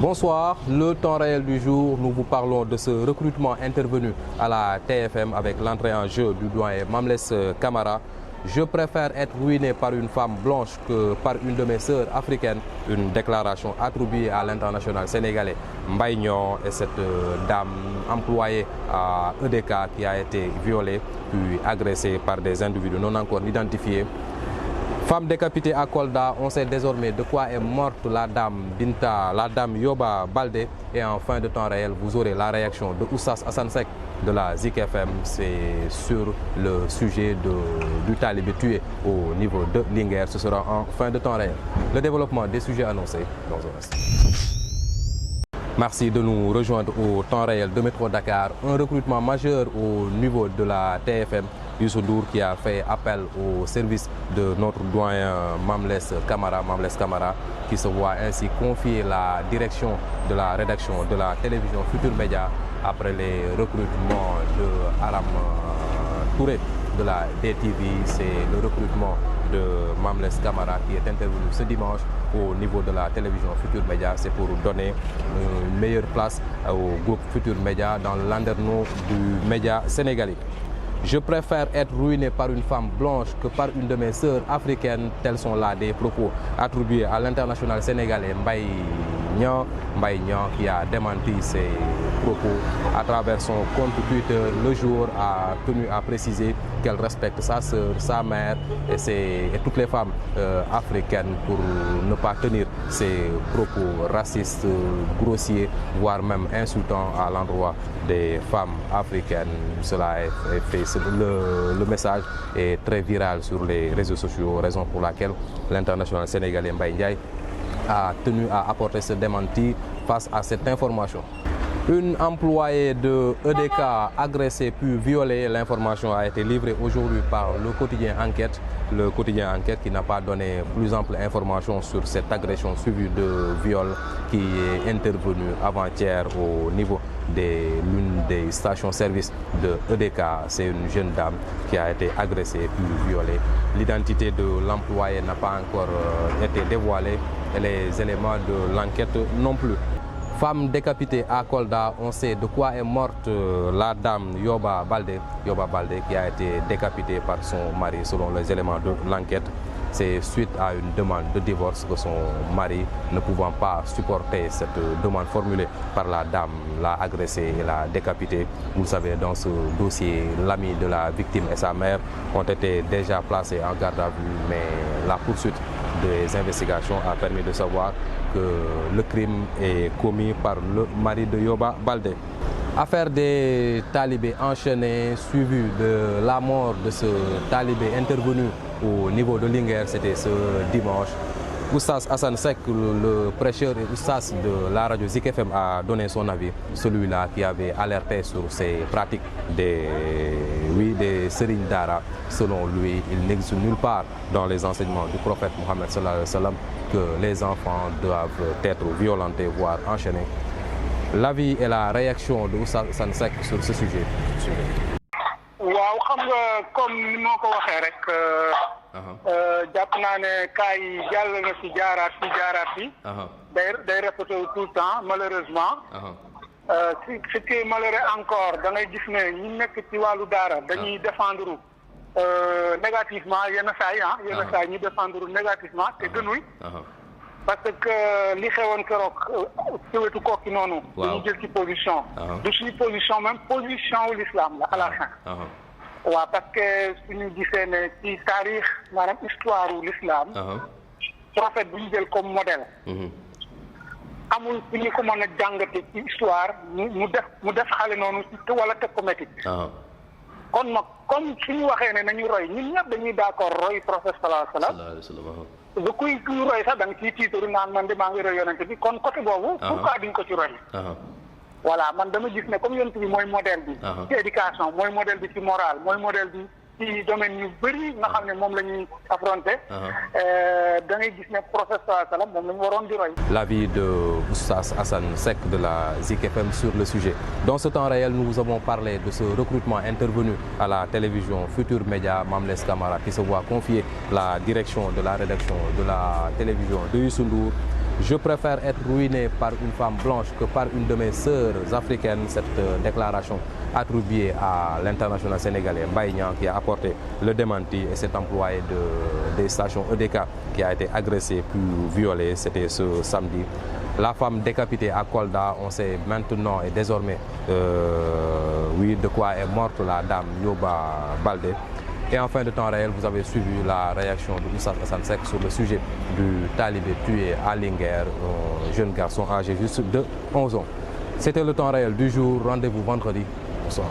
Bonsoir, le temps réel du jour, nous vous parlons de ce recrutement intervenu à la TFM avec l'entrée en jeu du doyen Mamles Camara. Je préfère être ruiné par une femme blanche que par une de mes sœurs africaines. Une déclaration attribuée à l'international sénégalais Mbaye Niang et cette dame employée à EDK qui a été violée puis agressée par des individus non encore identifiés. Femme décapitée à Kolda, on sait désormais de quoi est morte la dame Yoba Baldé. Et en fin de temps réel, vous aurez la réaction de Oustaz Assane Seck de la Zik FM. C'est sur le sujet du talibé tué au niveau de Linguère. Ce sera en fin de temps réel. Le développement des sujets annoncés dans un instant. Merci de nous rejoindre au temps réel de Métro Dakar. Un recrutement majeur au niveau de la TFM. Youssou Ndour qui a fait appel au service de notre doyen Mamles Camara, qui se voit ainsi confier la direction de la rédaction de la télévision Futur Média après les recrutements de Aram Touré de la DTV. C'est le recrutement de Mamles Camara qui est intervenu ce dimanche au niveau de la télévision Futur Média. C'est pour donner une meilleure place au groupe Futur Média dans le landerneau du média sénégalais. Je préfère être ruiné par une femme blanche que par une de mes sœurs africaines. Tels sont là des propos attribués à l'international sénégalais Mbaye Niang qui a démenti ces propos à travers son compte Twitter. Le jour a tenu à préciser qu'elle respecte sa sœur, sa mère et toutes les femmes africaines pour ne pas tenir ces propos racistes, grossiers, voire même insultants à l'endroit des femmes africaines. Cela est fait. Le message est très viral sur les réseaux sociaux, raison pour laquelle l'international sénégalais Mbaye Ndiaye a tenu à apporter ce démenti face à cette information. Une employée de EDK agressée puis violée. L'information a été livrée aujourd'hui par le quotidien Enquête. Le quotidien Enquête qui n'a pas donné plus ample information sur cette agression suivie de viol qui est intervenue avant-hier au niveau de l'une des stations-service de EDK. C'est une jeune dame qui a été agressée puis violée. L'identité de l'employé n'a pas encore été dévoilée et les éléments de l'enquête non plus. Femme décapitée à Kolda, on sait de quoi est morte la dame Yoba Baldé qui a été décapitée par son mari selon les éléments de l'enquête. C'est suite à une demande de divorce que son mari, ne pouvant pas supporter cette demande formulée par la dame, l'a agressée et l'a décapitée. Vous le savez, dans ce dossier, l'ami de la victime et sa mère ont été déjà placés en garde à vue, mais la poursuite des investigations a permis de savoir que le crime est commis par le mari de Yoba Baldé. Affaire des talibés enchaînés, suivie de la mort de ce talibé intervenu au niveau de Linguère, c'était ce dimanche. Oustaz Assane Seck, le prêcheur et oustaz de la radio Zik FM, a donné son avis. Celui-là qui avait alerté sur ces pratiques des Serigne Dara. Selon lui, il n'existe nulle part dans les enseignements du prophète Mohammed sallallahu alayhi wa sallam que les enfants doivent être violentés, voire enchaînés. L'avis et la réaction de Oustaz Assane Seck sur ce sujet. waaw xam nga comme ni ma ko waxee rek jàpp naa ne cas yi jàll na fi jaaraat fi day répété tout le temps malheureusement ce qui est malheureux encore da ngay gis ne ñi nekk ci wàllu daara dañuy défendre négativement yenn saa yi ñu défendre négativement te gënul parce que li xewoon keroog ci wetu Koki noonu dañu jël ci position du suñu position même position wu l'islam la à la fin waaw parce que suñu gisee ne ci taarix maanaam histoire wu l'islam prophète bu ñu jël comme modèle amul fu ñu ko mën a jàngate ci histoire mu def xale noonu ci wala teg ko métti kon nag comme suñu waxee ne nañu roy ñun ñëpp dañuy d'accord roy prophète sallallahu alayhi wa sallam bu kuy roy sax da nga ciy tiitaru naan man de maa ngi roy yonent bi kon côté boobu pourquoi duñ ko ci roy voilà man dama gis ne comme yonent bi mooy modèle bi ci éducation mooy modèle bi ci morale mooy modèle bi ci domaine yu bëri nga xam ne moom la ñuy affronter da ngay gis ne prophète sallallahu alayhi wa sallam moom la ñu waroon di roy. L'avis de Oustaz Assane Seck de la Zik FM sur le sujet. Dans ce temps réel, nous avons parlé de ce recrutement intervenu à la télévision Futur Média. Mamles Camara qui se voit confier la direction de la rédaction de la télévision de Youssou Ndour. Je préfère être ruiné par une femme blanche que par une de mes sœurs africaines. Cette déclaration attribuée à l'international sénégalais Mbaye Niang qui a apporté le démenti, et cet employé des stations EDK qui a été agressé puis violé. C'était ce samedi. La femme décapitée à Kolda, on sait maintenant et désormais oui, de quoi est morte la dame Yoba Baldé. Et en fin de temps réel, vous avez suivi la réaction de Oustaz Assane Seck sur le sujet du talibé tué à Linguère, un jeune garçon âgé juste de 11 ans. C'était le temps réel du jour. Rendez-vous vendredi. Bonsoir.